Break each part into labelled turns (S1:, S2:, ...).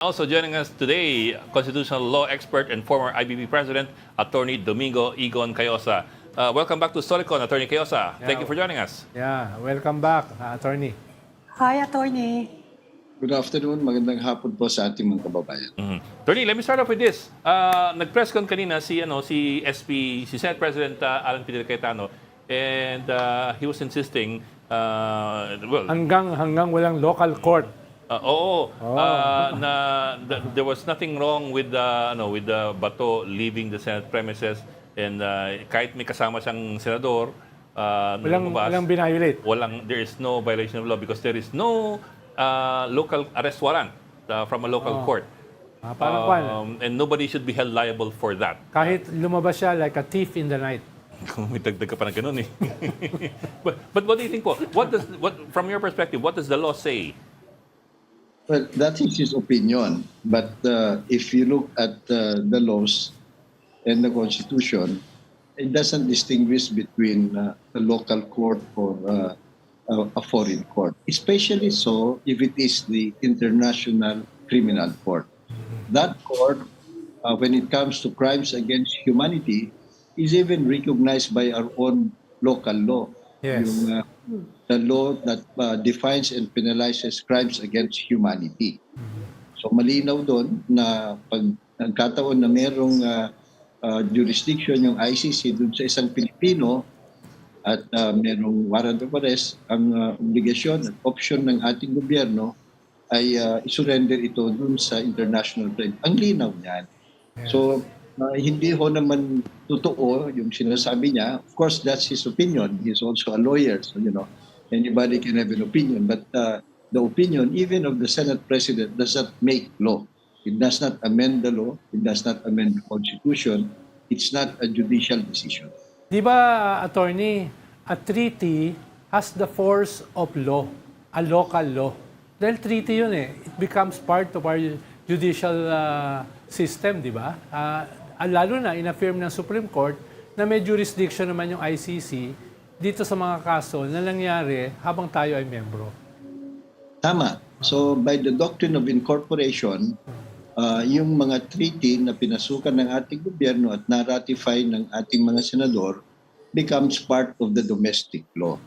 S1: Also joining us today, constitutional law expert and former IBB president, Attorney Domingo Igon Cayosa. Welcome back to Solicon, Attorney Cayosa. Thank you for joining us.
S2: Yeah, welcome back, attorney.
S3: Hi, attorney.
S4: Good afternoon, magandang hapon po sa ating mga kababayan.
S1: Attorney, let me start off with this. Nag-press con kanina si Senate President Alan Peter Cayetano, and he was insisting,
S2: Hanggang walang local court.
S1: there was nothing wrong with the Bato leaving the Senate premises, and kahit may kasama siyang senador,
S2: Walang binayolate.
S1: there is no violation of law because there is no local arrest warrant from a local court.
S2: Parang kwan,
S1: And nobody should be held liable for that.
S2: kahit lumabas siya like a thief in the night.
S1: Kung may dagdag ka pa ng ganun eh. but what do you think po? From your perspective, what does the law say?
S4: Well, that is his opinion. But if you look at the laws and the Constitution, it doesn't distinguish between a local court or a foreign court. Especially so if it is the International Criminal Court. That court, when it comes to crimes against humanity, is even recognized by our own local law.
S2: Yes.
S4: Yung, the law that defines and penalizes crimes against humanity. So malinaw doon na pag nagkataon na merong jurisdiction yung ICC doon sa isang Pilipino at merong warrant of arrest, ang obligasyon at option ng ating gobyerno ay isurrender ito doon sa international trade. Ang linaw niyan. So hindi ho naman totoo yung sinasabi niya. Of course, that's his opinion. He's also a lawyer, so anybody can have an opinion. But the opinion, even of the Senate President, does not make law. It does not amend the law. It does not amend the Constitution. It's not a judicial decision.
S2: Di ba, attorney, a treaty has the force of law, a local law. Dahil treaty yun eh. It becomes part of our judicial system, di ba? Lalo na, in-affirm ng Supreme Court na may jurisdiction naman yung ICC dito sa mga kaso na nangyari habang tayo ay membro.
S4: Tama. So by the doctrine of incorporation, yung mga treaty na pinasukan ng ating gobyerno at na-ratify ng ating mga senador becomes part of the domestic law.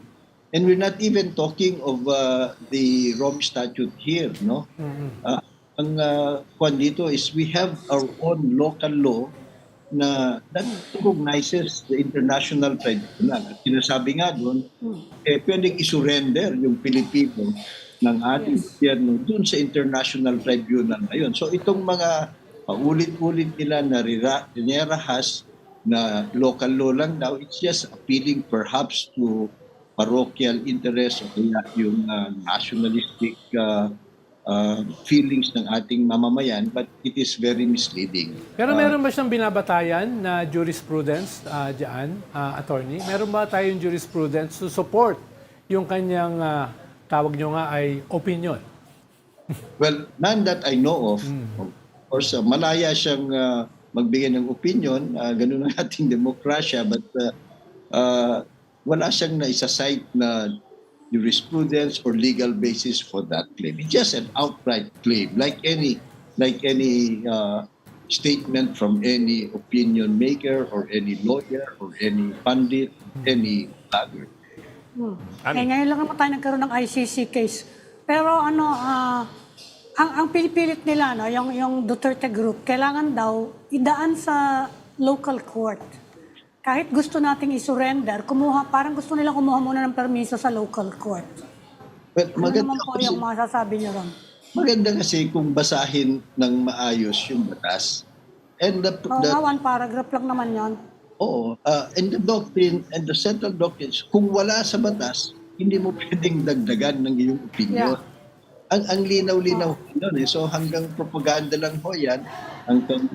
S4: And we're not even talking of the Rome Statute here, no? Ang kwan dito is we have our own local law na that recognizes the international tribunal. At sinasabi nga doon, pwedeng isurrender yung Pilipino ng ating gobyerno doon sa international tribunal na yun. So itong mga ulit-ulit nila na rinirahas na local law lang daw, it's just appealing perhaps to parochial interest o kaya yung nationalistic feelings ng ating mamamayan, but it is very misleading.
S2: Pero meron ba siyang binabatayan na jurisprudence dyan, attorney? Meron ba tayong jurisprudence to support yung kanyang tawag nyo nga ay opinion?
S4: Well, none that I know of. Of course, malaya siyang magbigay ng opinion, ganun ang ating demokrasya, but wala siyang naisa-cite na jurisprudence or legal basis for that claim. It's just an outright claim, like any statement from any opinion maker or any lawyer or any pundit, any blogger.
S3: Ngayon lang naman tayo nagkaroon ng ICC case. Pero ang pinipilit nila, yung Duterte Group, kailangan daw idaan sa local court. Kahit gusto nating isurrender, parang gusto nilang kumuha muna ng permiso sa local court.
S4: But
S3: Ano naman po yung masasabi niyo ron?
S4: maganda kasi kung basahin ng maayos yung batas. And
S3: One paragraph lang naman yon.
S4: and the doctrine and the central doctrines, kung wala sa batas, hindi mo pwedeng dagdagan ng iyong opinion. Ang linaw-linaw yun eh. So hanggang propaganda lang ho yan,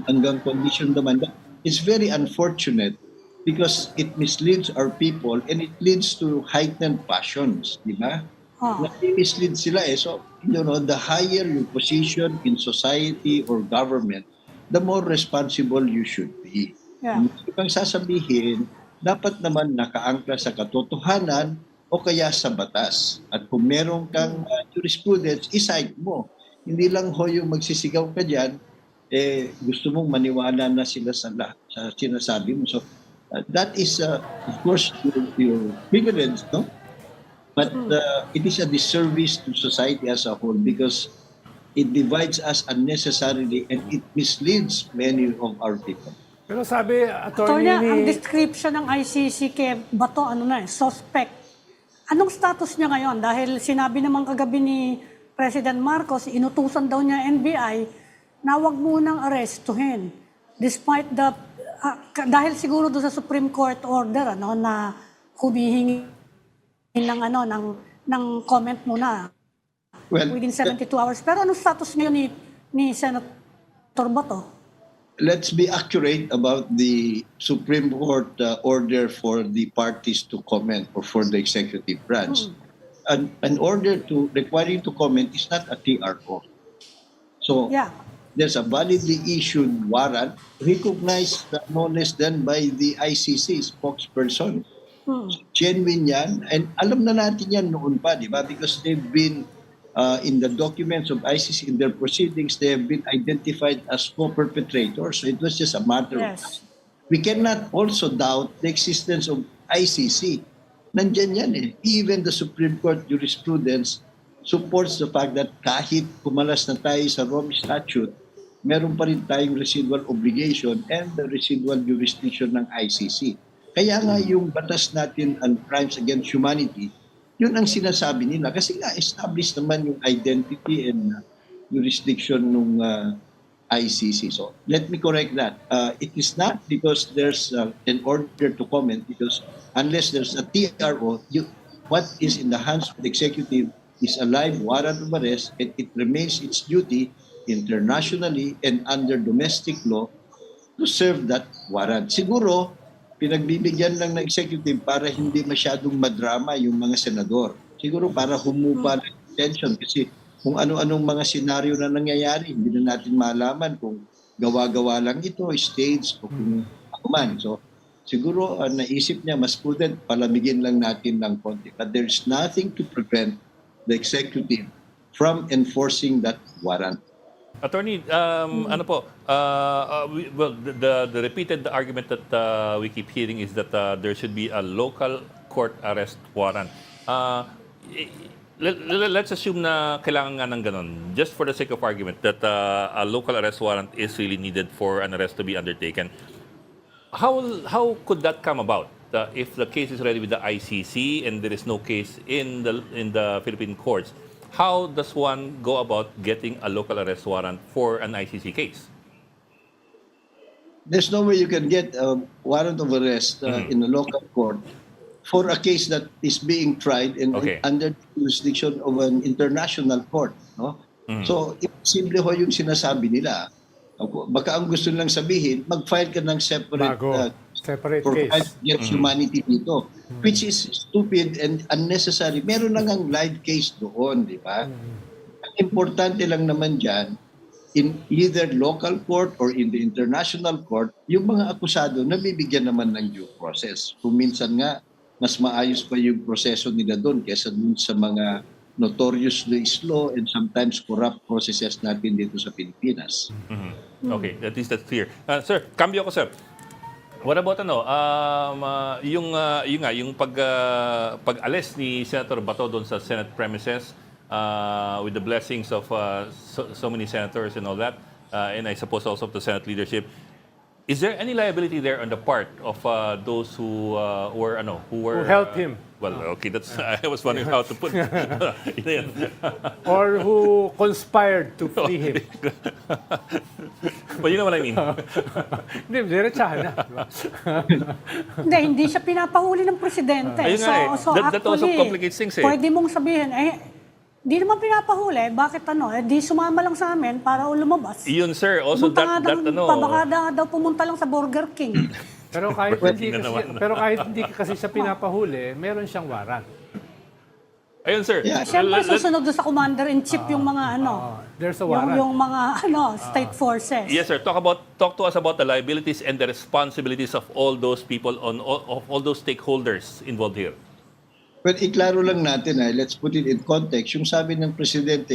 S4: hanggang condition naman. It's very unfortunate because it misleads our people and it leads to heightened passions, di ba? Nami-mislead sila eh. So, the higher your position in society or government, the more responsible you should be.
S3: Yeah.
S4: Kung sasabihin, dapat naman nakaangkla sa katotohanan o kaya sa batas. At kung meron kang jurisprudence, isite mo. Hindi lang ho yung magsisigaw ka dyan, gusto mong maniwala na sila sa sinasabi mo. So, that is, of course, your privilege, no? But it is a disservice to society as a whole because it divides us unnecessarily and it misleads many of our people.
S2: Pero sabi,
S3: Attorney, ang description ng ICC kay Bato, suspect. Anong status niya ngayon? Dahil sinabi naman kagabi ni President Marcos, inutusan daw niya NBI na wag munang arestuhin. Despite the, dahil siguro doon sa Supreme Court order, na humihingi ng comment muna
S4: Well,
S3: within 72 hours. Pero anong status ngayon ni Senator Bato?
S4: let's be accurate about the Supreme Court order for the parties to comment or for the executive branch. An order to requiring to comment is not a TRO. So
S3: Yeah.
S4: there's a validly issued warrant recognized no less than by the ICC spokesperson. Genuine yan. And alam na natin yan noon pa, di ba? Because they've been in the documents of ICC, in their proceedings, they have been identified as co-perpetrators. So it was just a matter of
S3: Yes.
S4: we cannot also doubt the existence of ICC. Nandyan yan eh. Even the Supreme Court jurisprudence supports the fact that kahit kumalas na tayo sa Rome Statute, meron pa rin tayong residual obligation and the residual jurisdiction ng ICC. Kaya nga yung batas natin on crimes against humanity, yun ang sinasabi nila. Kasi nga established naman yung identity and jurisdiction ng ICC. So let me correct that. It is not because there's an order to comment, because unless there's a TRO, what is in the hands of the executive is a live warrant of arrest, and it remains its duty internationally and under domestic law to serve that warrant. Siguro, pinagbibigyan lang ng executive para hindi masyadong madrama yung mga senador. Siguro para humupa ng tension kasi kung ano-anong mga senaryo na nangyayari, hindi na natin malaman kung gawa-gawa lang ito, stage o kung ano man. So, siguro naisip niya mas prudent, palamigin lang natin ng konti. But there's nothing to prevent the executive from enforcing that warrant.
S1: Attorney, the repeated argument that we keep hearing is that there should be a local court arrest warrant. Let's assume na kailangan nga ng ganun, just for the sake of argument, that a local arrest warrant is really needed for an arrest to be undertaken. How could that come about? If the case is already with the ICC and there is no case in the Philippine courts, how does one go about getting a local arrest warrant for an ICC case?
S4: There's no way you can get a warrant of arrest in a local court for a case that is being tried in,
S1: Okay.
S4: under the jurisdiction of an international court. No? So, simple ho yung sinasabi nila. Baka ang gusto nilang sabihin, mag-file ka ng separate
S2: separate
S4: for
S2: case.
S4: crimes against humanity dito, which is stupid and unnecessary. Meron na ngang live case doon, di ba? Ang importante lang naman dyan, in either local court or in the international court, yung mga akusado nabibigyan naman ng due process. Kung minsan nga, mas maayos pa yung proseso nila doon kaysa dun sa mga notoriously slow and sometimes corrupt processes natin dito sa Pilipinas.
S1: Okay, at least that's clear. Sir, cambio ko, sir. What about yung pag-alis ni Senator Bato doon sa Senate premises with the blessings of so many senators and all that, and I suppose also of the Senate leadership. Is there any liability there on the part of those who
S2: helped him.
S1: Well, okay, that's I was wondering how to put it.
S2: Or who conspired to free him.
S1: But you know what I mean.
S2: Hindi, diretsahan na. Diba?
S3: Hindi siya pinapahuli ng presidente.
S1: Ayun nga eh. That also complicates things eh.
S3: Pwede mong sabihin, di naman pinapahuli, bakit di sumama lang sa amin para lumabas.
S1: Yun, sir. Also,
S3: Pumunta
S1: that
S3: baka daw pumunta lang sa Burger King.
S2: Pero kahit hindi kasi siya pinapahuli, meron siyang warrant.
S1: Ayun, sir.
S4: Yeah.
S3: Siyempre, susunod doon sa commander-in-chief yung mga
S2: There's a warrant.
S3: yung mga state forces.
S1: Yes, sir. Talk to us about the liabilities and the responsibilities of all those people of all those stakeholders involved here.
S4: Well, iklaro lang natin, let's put it in context. Yung sabi ng Presidente,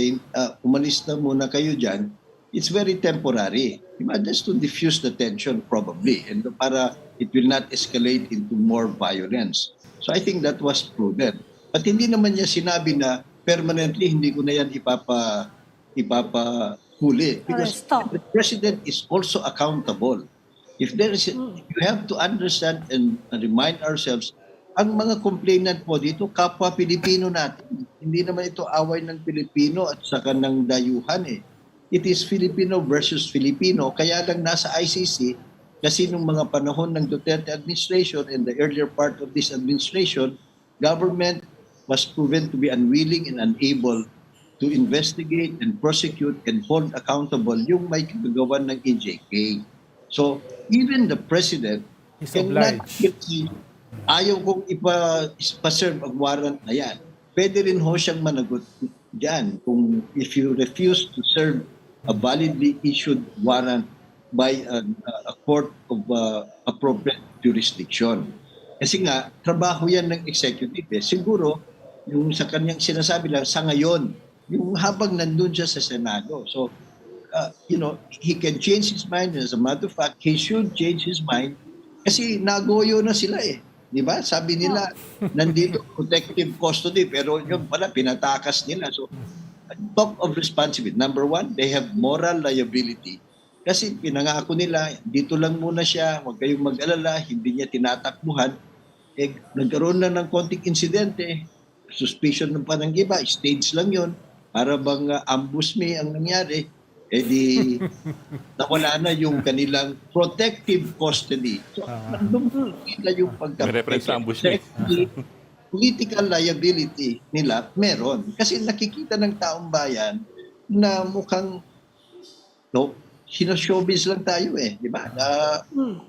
S4: umalis na muna kayo dyan, it's very temporary. Diba? Just to diffuse the tension probably and para it will not escalate into more violence. So I think that was prudent. But hindi naman niya sinabi na permanently hindi ko na yan ipapahuli. Because
S3: Arresto.
S4: the President is also accountable. If there is, you have to understand and remind ourselves, ang mga complainant po dito, kapwa Pilipino natin. Hindi naman ito away ng Pilipino at saka ng dayuhan eh. It is Filipino versus Filipino. Kaya lang nasa ICC, kasi nung mga panahon ng Duterte administration and the earlier part of this administration, government was proven to be unwilling and unable to investigate and prosecute and hold accountable yung may kagagawan ng EJK. So, even the President
S2: Is
S4: cannot
S2: obliged.
S4: ayaw kong ipa-serve ang warrant na yan. Pwede rin ho siyang managot dyan kung if you refuse to serve a validly issued warrant by a court of appropriate jurisdiction. Kasi nga, trabaho yan ng executive. Siguro, yung sa kanyang sinasabi lang, sa ngayon, yung habang nandun siya sa Senado. So, he can change his mind. As a matter of fact, he should change his mind kasi nagoyo na sila eh. Di ba? Sabi nila, nandito protective custody, pero yung pala, pinatakas nila. So, talk of responsibility. Number one, they have moral liability. Kasi pinangako nila, dito lang muna siya, huwag kayong mag-alala, hindi niya tinatakbuhan. Nagkaroon na ng konting insidente, suspicion ng pananggiba, stage lang yon para bang ambush me ang nangyari, di nawala na yung kanilang protective custody. So, nandun nila yung
S1: Reference sa ambush me.
S4: Political liability nila, meron. Kasi nakikita ng taong bayan na mukhang sinashowbiz lang tayo eh, di ba?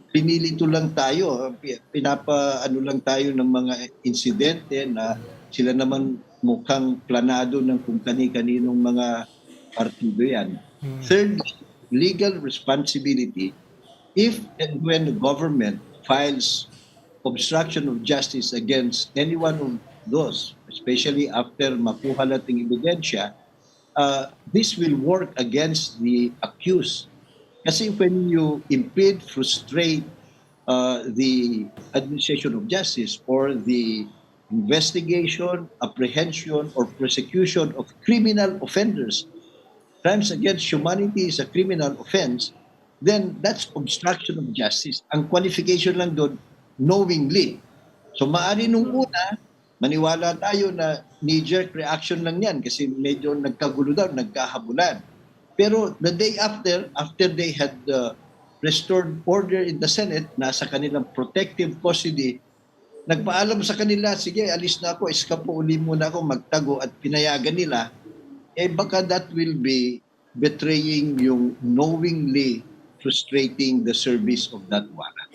S4: Pinilito lang tayo, ano lang tayo ng mga insidente na sila naman mukhang planado ng kung kani-kaninong mga partido yan. Third, legal responsibility. If and when the government files obstruction of justice against any one of those, especially after makuha nating ebidensya, this will work against the accused. Kasi when you impede, frustrate the administration of justice or the investigation, apprehension, or prosecution of criminal offenders, crimes against humanity is a criminal offense, then that's obstruction of justice. Ang qualification lang doon, knowingly. So maaari nung una, maniwala tayo na knee-jerk reaction lang yan kasi medyo nagkagulo daw, nagkahabulan. Pero the day after they had restored order in the Senate, nasa kanilang protective custody, nagpaalam sa kanila, sige, alis na ako, eskapo uli muna ako, magtago at pinayagan nila, baka that will be betraying yung knowingly frustrating the service of that warrant.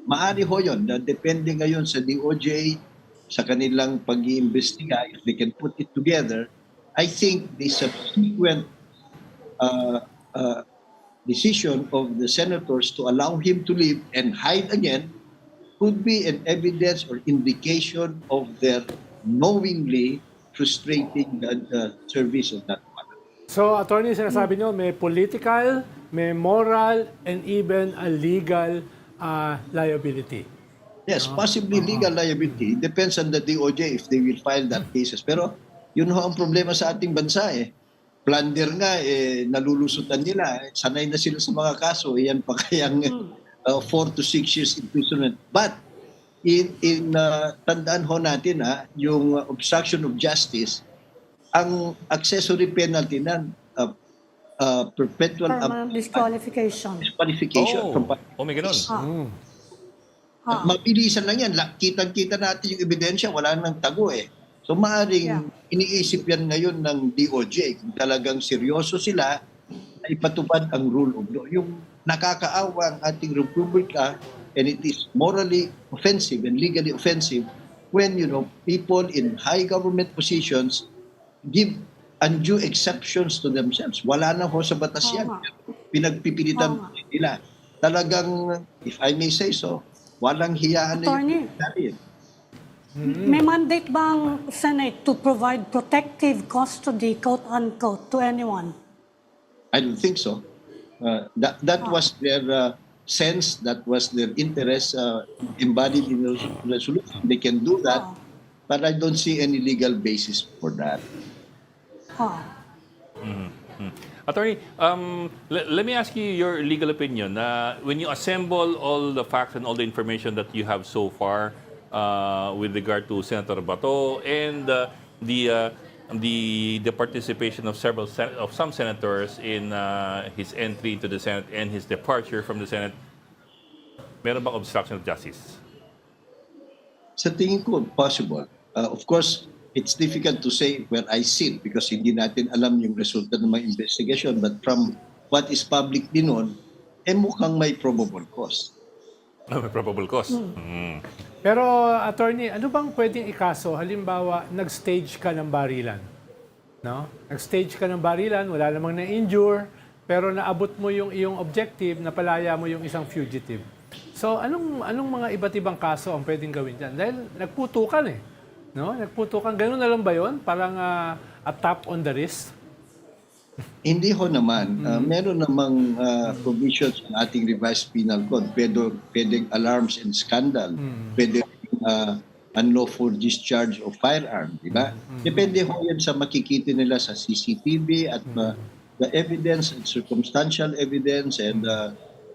S4: Maari ho yun, depende ngayon sa DOJ, sa kanilang pag-iimbestiga, if they can put it together, I think the subsequent decision of the senators to allow him to leave and hide again could be an evidence or indication of their knowingly frustrating the service of that warrant.
S2: So, attorney, sinasabi nyo, may political, may moral, and even a legal liability.
S4: Yes, possibly legal liability. It depends on the DOJ if they will file that cases. Pero yun ho ang problema sa ating bansa eh. Plunder nga, nalulusutan nila. Sanay na sila sa mga kaso. Yan pa kayang 4 to 6 years imprisonment. But tandaan ho natin yung obstruction of justice, ang accessory penalty ng perpetual
S3: Permanent disqualification.
S4: disqualification.
S1: May ganun.
S4: Mabilisan lang yan. Kitang-kita natin yung ebidensya, wala nang tago eh. So maaaring iniisip yan ngayon ng DOJ kung talagang seryoso sila na ipatupad ang rule of law. Yung nakakaawa ang ating republika and it is morally offensive and legally offensive when people in high government positions give undue exceptions to themselves. Wala na ho sa batas yan. Pinagpipilitan nila. Talagang, if I may say so, walang hiyaan na
S3: Attorney.
S4: yung
S3: May mandate bang Senate to provide protective custody, quote-unquote, to anyone?
S4: I don't think so. That was their sense, that was their interest embodied in the resolution. They can do that, but I don't see any legal basis for that.
S3: Ah.
S1: Attorney, let me ask you your legal opinion. When you assemble all the facts and all the information that you have so far with regard to Senator Bato and the participation of some senators in his entry into the Senate and his departure from the Senate, meron bang obstruction of justice?
S4: Sa tingin ko, possible. Of course, it's difficult to say where I sit because hindi natin alam yung resulta ng mga investigation. But from what is publicly known, mukhang may probable cause.
S1: May probable cause.
S2: Pero, attorney, ano bang pwedeng ikaso? Halimbawa, nag-stage ka ng barilan. No? Nag-stage ka ng barilan, wala namang na-injure, pero naabot mo yung iyong objective, napalaya mo yung isang fugitive. So, anong mga iba't ibang kaso ang pwedeng gawin dyan? Dahil nagputukan eh. No? Nagputukan. Ganun na lang ba yun? Parang a tap on the wrist?
S4: Hindi ho naman. Meron namang provisions ng ating revised penal code. Pwedeng alarms and scandal. Pwedeng unlawful discharge of firearm. Diba? Depende ho yan sa makikita nila sa CCTV at the evidence and circumstantial evidence and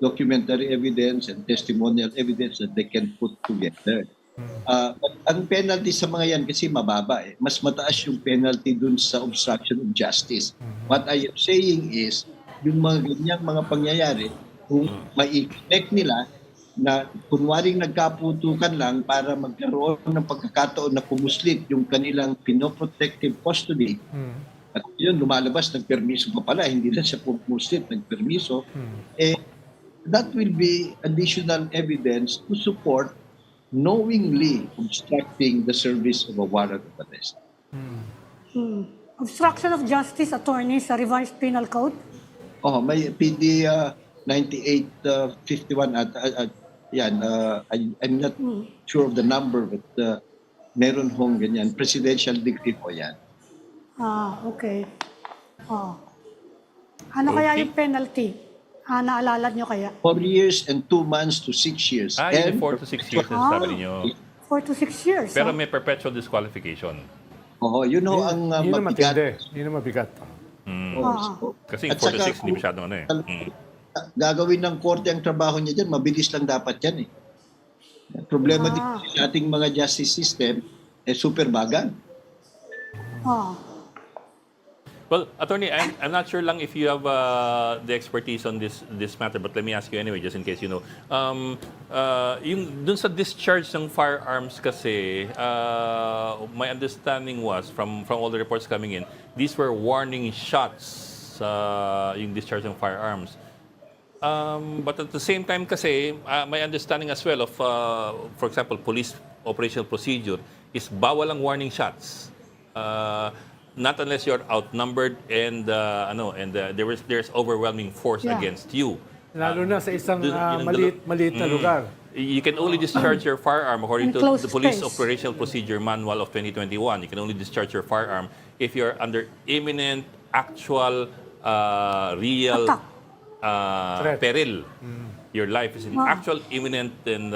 S4: documentary evidence and testimonial evidence that they can put together. But ang penalty sa mga yan kasi mababa eh. Mas mataas yung penalty dun sa obstruction of justice. What I am saying is, yung mga ganyang mga pangyayari, kung mai-connect nila na kunwaring nagkaputukan lang para magkaroon ng pagkakataon na pumuslit yung kanilang pinoprotective custody, at yun, lumalabas, nagpermiso pa pala, hindi na siya pumuslit, nagpermiso, that will be additional evidence to support knowingly obstructing the service of a warrant of arrest.
S3: Obstruction of justice, attorney, sa revised penal code?
S4: May PD 9851 at yan. I'm not sure of the number, but meron hong ganyan. Presidential decree po yan.
S3: Okay. Ano kaya yung penalty? Naalala nyo kaya?
S4: 4 years and 2 months to 6 years.
S1: Yun 4 to 6 years na sabi niyo.
S3: 4 to 6 years.
S1: Pero may perpetual disqualification.
S4: Yun ho ang
S2: Yun na
S4: mabigat.
S2: matindi. Yun na mabigat.
S1: Kasi
S4: At
S1: 4 to
S4: saka
S1: 6 hindi masyadong ano eh.
S4: Gagawin ng korte ang trabaho niya dyan, mabilis lang dapat yan eh. Problema din sa ating mga justice system, super bagal.
S1: Well, attorney, I'm not sure lang if you have the expertise on this matter, but let me ask you anyway, just in case you know. Yung dun sa discharge ng firearms kasi, my understanding was from all the reports coming in, these were warning shots, yung discharge ng firearms. But at the same time kasi, my understanding as well of, for example, police operational procedure is bawal ang warning shots. Not unless you're outnumbered and there's overwhelming force against you.
S2: Lalo na sa isang
S1: Yun ang
S2: maliit na lugar.
S1: You can only discharge your firearm according to
S3: Enclosed
S1: the Police
S3: space.
S1: Operational Procedure Manual of 2021. You can only discharge your firearm if you're under imminent, actual, real
S2: Threat.
S1: peril. Your life is in actual, imminent, and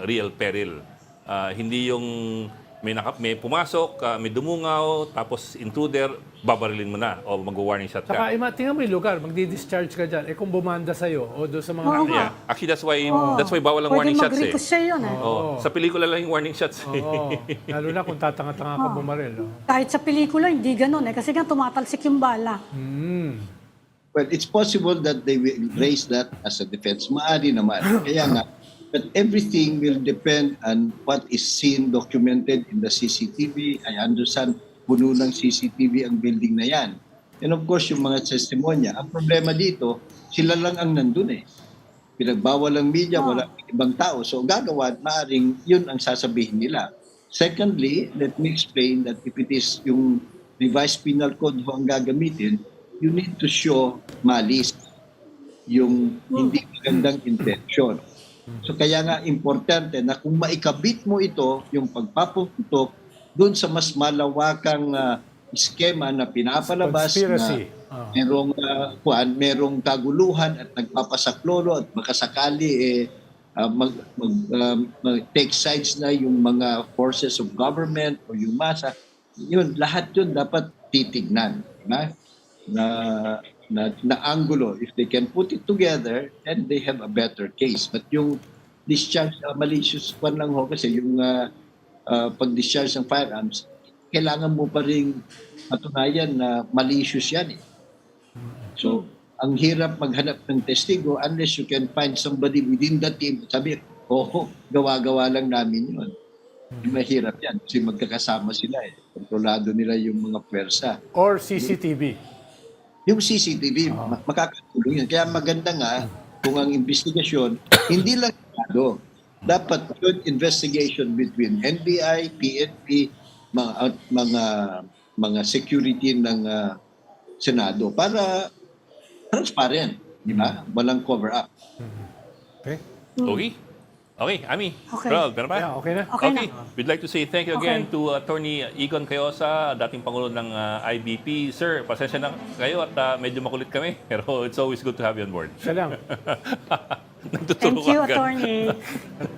S1: real peril. Hindi yung may pumasok, may dumungaw, tapos intruder, babarilin mo na o mag-warning shot
S2: Saka,
S1: ka.
S2: tingnan mo yung lugar, magdi-discharge ka dyan. Kung bumanda sa'yo, o doon sa mga...
S1: Yeah. Actually, that's why bawal ang warning shots eh.
S3: Pwede mag-ricochet yun eh.
S1: Sa pelikula lang yung warning shots.
S2: Oo. Lalo na kung tatanga-tanga ka bumaril.
S3: Kahit sa pelikula, hindi ganun eh. Kasi nga tumatalsik yung bala.
S4: Well, it's possible that they will raise that as a defense. Maari naman. Kaya nga, but everything will depend on what is seen, documented in the CCTV. I understand, puno ng CCTV ang building na yan. And of course, yung mga testimonya. Ang problema dito, sila lang ang nandun eh. Pinagbawal ang media, wala ibang tao. So gagawa, maaring yun ang sasabihin nila. Secondly, let me explain that if it is yung revised penal code ho ang gagamitin, you need to show malice, yung hindi magandang intention. So kaya nga importante na kung maikabit mo ito, yung pagpapuputok, doon sa mas malawakang eskema na pinapalabas
S2: Conspiracy.
S4: na merong kaguluhan at nagpapasaklolo at makasakali take sides na yung mga forces of government o yung masa. Yun, lahat yun dapat titignan. Diba? Na angulo. If they can put it together, then they have a better case. But yung discharge, malicious one lang ho kasi yung pag-discharge ng firearms, kailangan mo pa rin patunayan na malicious yan eh. So, ang hirap maghanap ng testigo unless you can find somebody within the team. Sabi, gawa-gawa lang namin yun. Mahirap yan kasi magkakasama sila eh. Kontrolado nila yung mga pwersa.
S2: Or CCTV.
S4: Yung CCTV, makakatulong yan. Kaya maganda nga kung ang investigasyon, hindi lang ito. Dapat yun investigation between NBI, PNP, mga security ng Senado para transparent, di ba? Walang cover-up.
S2: Okay?
S1: Okay. Okay, Ami.
S3: Okay.
S1: Ronald, meron pa?
S2: Yeah, okay na.
S3: Okay na.
S1: We'd like to say thank you again
S3: Okay.
S1: to Attorney Egon Cayosa, dating Pangulo ng IBP. Sir, pasensya na kayo at medyo makulit kami. Pero it's always good to have you on board.
S2: Siya lang.
S1: Nagtuturo
S3: Thank you,
S1: ka agad.
S3: attorney.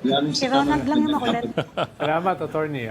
S4: Yan,
S3: Si Ronald lang yung makulit.
S2: Salamat, attorney.